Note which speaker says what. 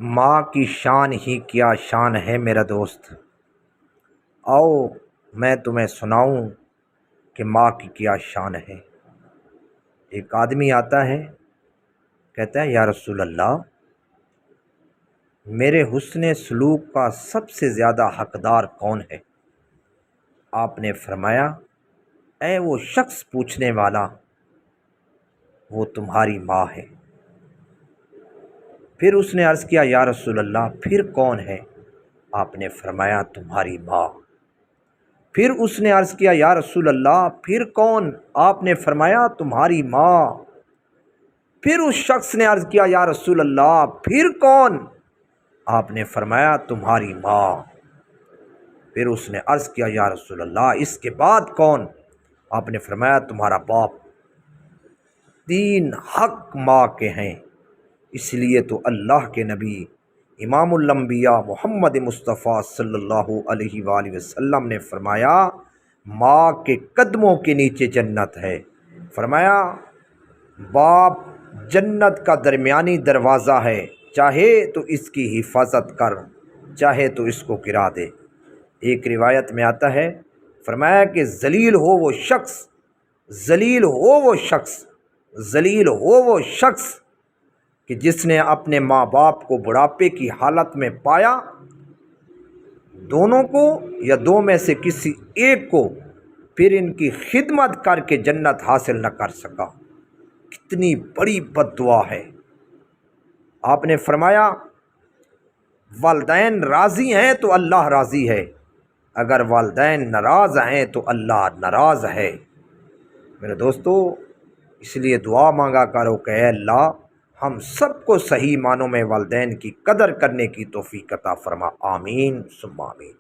Speaker 1: ماں کی شان ہی کیا شان ہے میرا دوست، آؤ میں تمہیں سناؤں کہ ماں کی کیا شان ہے۔ ایک آدمی آتا ہے، کہتا ہے یا رسول اللہ، میرے حسن سلوک کا سب سے زیادہ حقدار کون ہے؟ آپ نے فرمایا، اے وہ شخص پوچھنے والا، وہ تمہاری ماں ہے۔ پھر اس نے عرض کیا یا رسول اللہ پھر کون ہے؟ آپ نے فرمایا تمہاری ماں۔ پھر اس نے عرض کیا یا رسول اللہ پھر کون؟ آپ نے فرمایا تمہاری ماں۔ پھر اس شخص نے عرض کیا یا رسول اللہ پھر کون؟ آپ نے فرمایا تمہاری ماں۔ پھر اس نے عرض کیا یا رسول اللہ اس کے بعد کون؟ آپ نے فرمایا تمہارا باپ۔ تین حق ماں کے ہیں، اس لیے تو اللہ کے نبی امام الانبیاء محمد مصطفیٰ صلی اللہ علیہ وآلہ وسلم نے فرمایا ماں کے قدموں کے نیچے جنت ہے۔ فرمایا باپ جنت کا درمیانی دروازہ ہے، چاہے تو اس کی حفاظت کر، چاہے تو اس کو گرا دے۔ ایک روایت میں آتا ہے، فرمایا کہ ذلیل ہو وہ شخص، ذلیل ہو وہ شخص، ذلیل ہو وہ شخص کہ جس نے اپنے ماں باپ کو بڑھاپے کی حالت میں پایا، دونوں کو یا دو میں سے کسی ایک کو، پھر ان کی خدمت کر کے جنت حاصل نہ کر سکا۔ کتنی بڑی بد دعا ہے۔ آپ نے فرمایا والدین راضی ہیں تو اللہ راضی ہے، اگر والدین ناراض ہیں تو اللہ ناراض ہے۔ میرے دوستو، اس لیے دعا مانگا کرو کہ اے اللہ ہم سب کو صحیح معنوں میں والدین کی قدر کرنے کی توفیق عطا فرما، آمین ثم آمین۔